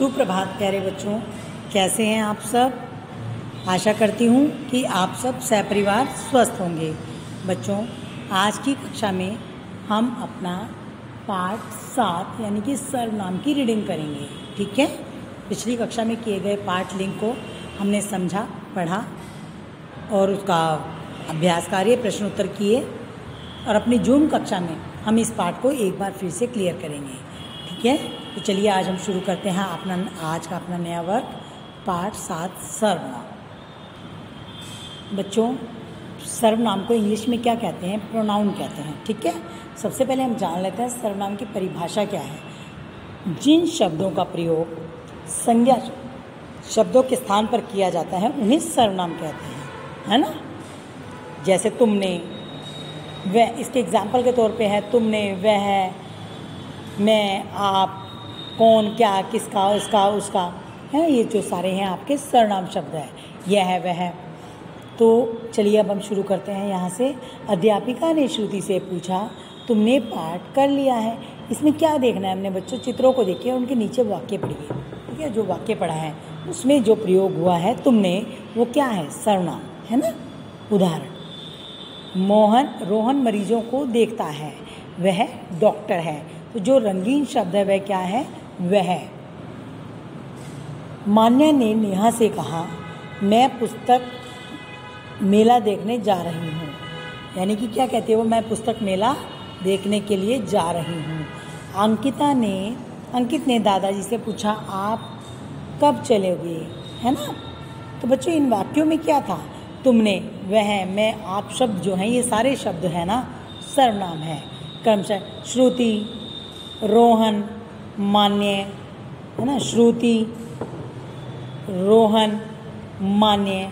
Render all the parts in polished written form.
सुप्रभात प्यारे बच्चों, कैसे हैं आप सब। आशा करती हूँ कि आप सब सपरिवार स्वस्थ होंगे। बच्चों, आज की कक्षा में हम अपना पाठ 7 यानी कि सर्वनाम की रीडिंग करेंगे। ठीक है, पिछली कक्षा में किए गए पाठ लिंक को हमने समझा, पढ़ा और उसका अभ्यास कार्य प्रश्न उत्तर किए और अपनी जूम कक्षा में हम इस पाठ को एक बार फिर से क्लियर करेंगे। ठीक है, तो चलिए आज हम शुरू करते हैं आज का अपना नया वर्क, पाठ 7 सर्वनाम। बच्चों, सर्वनाम को इंग्लिश में क्या कहते हैं? प्रोनाउन कहते हैं। ठीक है, सबसे पहले हम जान लेते हैं सर्वनाम की परिभाषा क्या है। जिन शब्दों का प्रयोग संज्ञा शब्दों के स्थान पर किया जाता है उन्हें सर्वनाम कहते हैं, है ना। जैसे तुमने, वह, इसके एग्जाम्पल के तौर पे है तुमने, वह, मैं, आप, कौन, क्या, किसका, उसका, उसका, है। ये जो सारे हैं आपके सर्वनाम शब्द हैं, यह है, वह है। तो चलिए अब हम शुरू करते हैं यहाँ से। अध्यापिका ने श्रुति से पूछा, तुमने पाठ कर लिया है? इसमें क्या देखना है हमने बच्चों? चित्रों को देखिए, उनके नीचे वाक्य पढ़िए। ठीक है, जो वाक्य पढ़ा है उसमें जो प्रयोग हुआ है तुमने, वो क्या है? सर्वनाम है ना। उदाहरण, रोहन मरीजों को देखता है, वह डॉक्टर है। तो जो रंगीन शब्द है वह क्या है? वह। मान्या ने नेहा से कहा, मैं पुस्तक मेला देखने जा रही हूँ। यानी कि क्या कहती है वो? मैं पुस्तक मेला देखने के लिए जा रही हूँ। अंकित ने दादाजी से पूछा, आप कब चलोगे? है ना। तो बच्चों, इन वाक्यों में क्या था? तुमने, वह, मैं, आप शब्द जो हैं, ये सारे शब्द हैं ना, सर्वनाम है। क्रमशः श्रुति, रोहन, मान्य, है ना। श्रुति, रोहन, मान्य,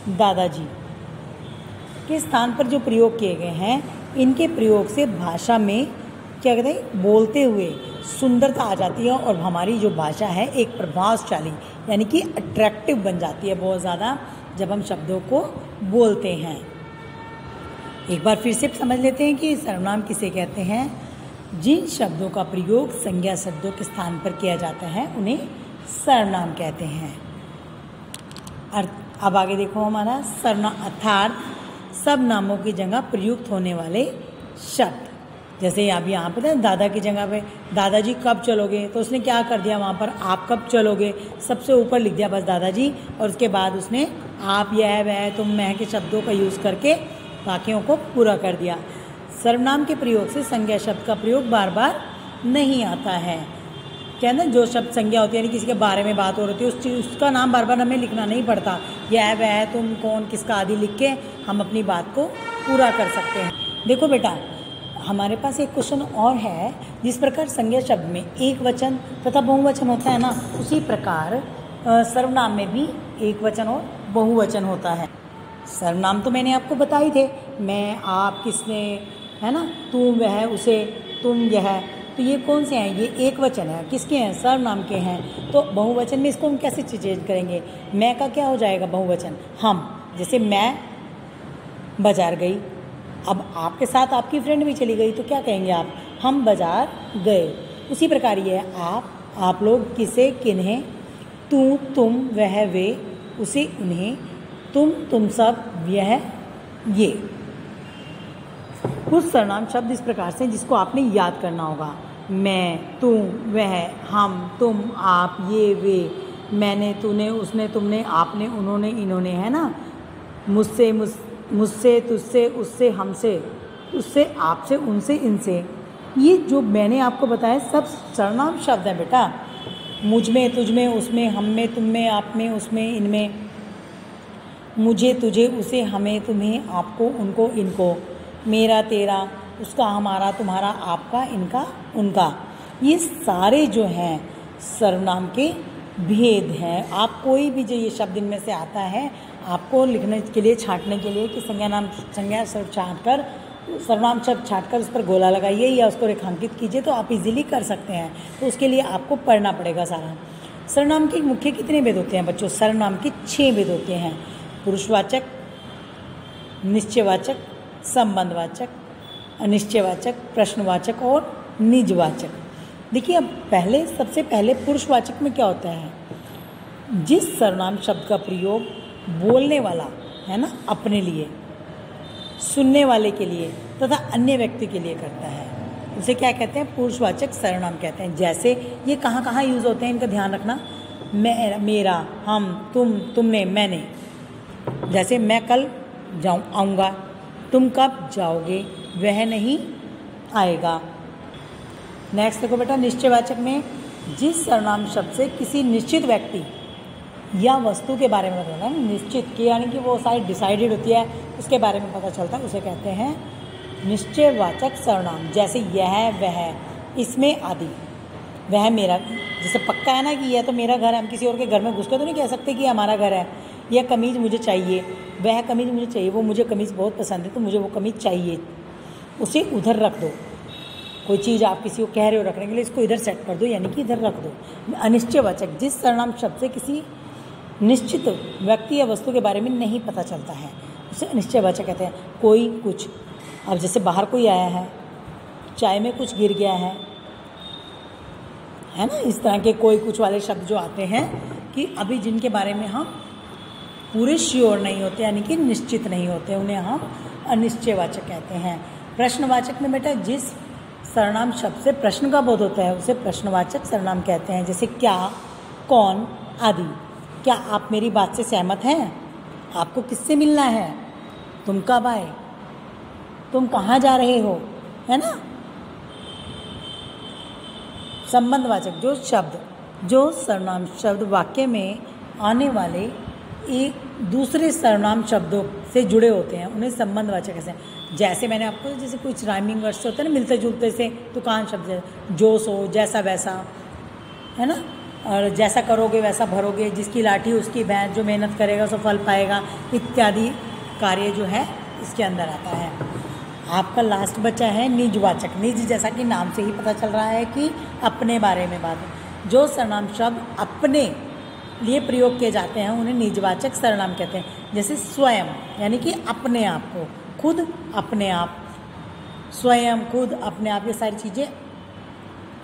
दादाजी के स्थान पर जो प्रयोग किए गए हैं, इनके प्रयोग से भाषा में क्या कहते हैं, बोलते हुए सुंदरता आ जाती है और हमारी जो भाषा है एक प्रभावशाली यानी कि अट्रैक्टिव बन जाती है बहुत ज़्यादा जब हम शब्दों को बोलते हैं। एक बार फिर से समझ लेते हैं कि सर्वनाम किसे कहते हैं। जिन शब्दों का प्रयोग संज्ञा शब्दों के स्थान पर किया जाता है उन्हें सर्वनाम कहते हैं। अब आगे देखो हमारा सर्वनाम अर्थात सब नामों की जगह प्रयुक्त होने वाले शब्द। जैसे अब यहाँ पर दादा की जगह पे दादाजी कब चलोगे, तो उसने क्या कर दिया वहाँ पर? आप कब चलोगे सबसे ऊपर लिख दिया बस दादाजी, और उसके बाद उसने आप, यह, वह, तुम, मैं के शब्दों का यूज़ करके वाक्यों को पूरा कर दिया। सर्वनाम के प्रयोग से संज्ञा शब्द का प्रयोग बार बार नहीं आता है। क्या है ना, जो शब्द संज्ञा होती है यानी किसी के बारे में बात हो रही होती है, उसका नाम बार बार हमें लिखना नहीं पड़ता। यह, वह, तुम, कौन, किसका आदि लिख के हम अपनी बात को पूरा कर सकते हैं। देखो बेटा, हमारे पास एक क्वेश्चन और है। जिस प्रकार संज्ञा शब्द में एक वचन तथा बहुवचन होता है ना, उसी प्रकार सर्वनाम में भी एक वचन और बहुवचन होता है। सर्वनाम तो मैंने आपको बताए थे, मैं, आप, किसने, है ना, तुम, वह, उसे, तुम, यह। तो ये कौन से हैं? ये एक वचन है। किसके हैं? सर्वनाम के हैं। तो बहुवचन में इसको हम कैसे चेंज करेंगे? मैं का क्या हो जाएगा बहुवचन? हम। जैसे मैं बाजार गई, अब आपके साथ आपकी फ्रेंड भी चली गई, तो क्या कहेंगे आप? हम बाजार गए। उसी प्रकार ये है आप लोग, किसे, किन्हें, तू, तुम, वह, वे, उसे, उन्हें, तुम सब, यह, ये। कुछ सर्वनाम शब्द इस प्रकार से जिसको आपने याद करना होगा। मैं, तू, वह, हम, तुम, आप, ये, वे, मैंने, तूने, उसने, तुमने, आपने, उन्होंने, इन्होंने, है ना। मुझसे, तुझसे, उससे, हमसे, उससे, आपसे, उनसे, इनसे। ये जो मैंने आपको बताया सब सर्वनाम शब्द हैं बेटा। मुझ में, तुझ में, उसमें, हम में, तुम में, आप में, उसमें, इनमें, मुझे, तुझे, उसे, हमें, तुम्हें, आपको, उनको, इनको, मेरा, तेरा, उसका, हमारा, तुम्हारा, आपका, इनका, उनका। ये सारे जो हैं सर्वनाम के भेद हैं। आप कोई भी जो ये शब्द इनमें से आता है, आपको लिखने के लिए, छांटने के लिए कि संज्ञा शब्द छाँट कर, सर्वनाम शब्द छाँट कर उस पर गोला लगाइए या उसको रेखांकित कीजिए, तो आप इजीली कर सकते हैं। तो उसके लिए आपको पढ़ना पड़ेगा सारा। सर्वनाम के मुख्य कितने भेद होते हैं बच्चों? सर्वनाम के 6 भेद होते हैं। पुरुषवाचक, निश्चयवाचक, संबंधवाचक, अनिश्चयवाचक, प्रश्नवाचक और निजवाचक। देखिए, अब पहले सबसे पहले पुरुषवाचक में क्या होता है, जिस सर्वनाम शब्द का प्रयोग बोलने वाला है ना अपने लिए, सुनने वाले के लिए तथा अन्य व्यक्ति के लिए करता है, उसे क्या कहते हैं, पुरुषवाचक सर्वनाम कहते हैं। जैसे ये कहाँ कहाँ यूज़ होते हैं, इनका ध्यान रखना। मैं, मेरा, हम, तुम, तुमने, मैंने। जैसे मैं कल आऊँगा, तुम कब जाओगे, वह नहीं आएगा। नेक्स्ट देखो बेटा, निश्चयवाचक में जिस सर्वनाम शब्द से किसी निश्चित व्यक्ति या वस्तु के बारे में बताना है, निश्चित की यानी कि वो सारी डिसाइडेड होती है, उसके बारे में पता चलता है, उसे कहते हैं निश्चयवाचक सर्वनाम। जैसे यह, वह, इसमें आदि। वह मेरा, जैसे पक्का है ना कि यह तो मेरा घर है, हम किसी और के घर में घुस के तो नहीं कह सकते कि हमारा घर है। यह कमीज़ मुझे चाहिए, वह कमीज़ मुझे चाहिए, वो मुझे कमीज़ बहुत पसंद है तो मुझे वो कमीज़ चाहिए, उसे उधर रख दो। कोई चीज़ आप किसी को कह रहे हो रखने के लिए, इसको इधर सेट कर दो, यानी कि इधर रख दो। अनिश्चयवाचक, जिस सर्वनाम शब्द से किसी निश्चित व्यक्ति या वस्तु के बारे में नहीं पता चलता है, उसे अनिश्चयवाचक कहते हैं। कोई, कुछ। अब जैसे बाहर कोई आया है, चाय में कुछ गिर गया है ना, इस तरह के कोई कुछ वाले शब्द जो आते हैं कि अभी जिनके बारे में हम पूरे श्योर नहीं होते, यानी कि निश्चित नहीं होते, उन्हें हम अनिश्चयवाचक कहते हैं। प्रश्नवाचक में बेटा जिस सर्वनाम शब्द से प्रश्न का बोध होता है, उसे प्रश्नवाचक सर्वनाम कहते हैं। जैसे क्या, कौन आदि। क्या आप मेरी बात से सहमत हैं? आपको किससे मिलना है? तुम कब आए? तुम कहाँ जा रहे हो, है ना। संबंधवाचक, जो सर्वनाम शब्द वाक्य में आने वाले एक दूसरे सर्वनाम शब्दों से जुड़े होते हैं, उन्हें संबंधवाचक कहते हैं। जैसे मैंने आपको, जैसे कुछ राइमिंग वर्ड से होते हैं ना, मिलते जुलते से दुकान शब्द है, जो सो, जैसा वैसा, है ना। और जैसा करोगे वैसा भरोगे, जिसकी लाठी उसकी भैंस, जो मेहनत करेगा सो फल पाएगा, इत्यादि कार्य जो है इसके अंदर आता है। आपका लास्ट बचा है निजवाचक। निज जैसा कि नाम से ही पता चल रहा है कि अपने बारे में बात है। जो सर्वनाम शब्द अपने लिए प्रयोग किए जाते हैं उन्हें निजवाचक सर्वनाम कहते हैं। जैसे स्वयं, यानी कि अपने आप को, खुद, अपने आप, स्वयं, खुद, अपने आप, ये सारी चीज़ें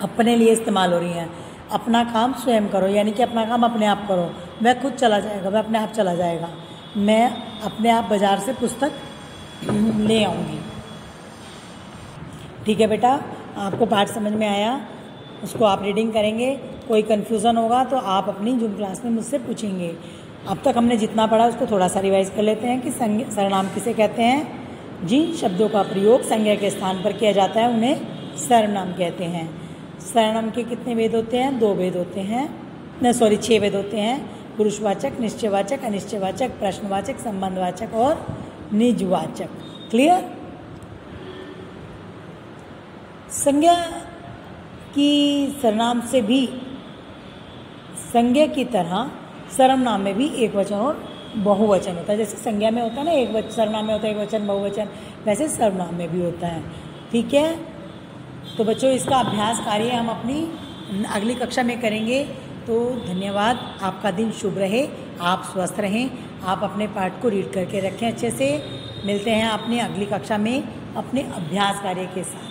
अपने लिए इस्तेमाल हो रही हैं। अपना काम स्वयं करो, यानी कि अपना काम अपने आप करो। वह खुद चला जाएगा, वह अपने आप चला जाएगा। मैं अपने आप बाज़ार से पुस्तक ले आऊँगी। ठीक है बेटा, आपको पाठ समझ में आया, उसको आप रीडिंग करेंगे। कोई कन्फ्यूज़न होगा तो आप अपनी जूम क्लास में मुझसे पूछेंगे। अब तक हमने जितना पढ़ा उसको थोड़ा सा रिवाइज कर लेते हैं कि सर्वनाम किसे कहते हैं। जिन शब्दों का प्रयोग संज्ञा के स्थान पर किया जाता है उन्हें सर्वनाम कहते हैं। सर्वनाम के कितने भेद होते हैं? 2 भेद होते हैं, 6 भेद होते हैं। पुरुषवाचक, निश्चयवाचक, अनिश्चयवाचक, प्रश्नवाचक, संबंधवाचक और निजवाचक। क्लियर? संज्ञा की सर्वनाम से भी, संज्ञा की तरह सर्वनाम में भी एक वचन और बहुवचन होता है। जैसे संज्ञा में होता है ना एक वचन, सर्वनाम में होता है एक वचन बहुवचन, वैसे सर्वनाम में भी होता है। ठीक है, तो बच्चों इसका अभ्यास कार्य हम अपनी अगली कक्षा में करेंगे। तो धन्यवाद, आपका दिन शुभ रहे, आप स्वस्थ रहें, आप अपने पाठ को रीड करके रखें अच्छे से। मिलते हैं अपनी अगली कक्षा में अपने अभ्यास कार्य के साथ।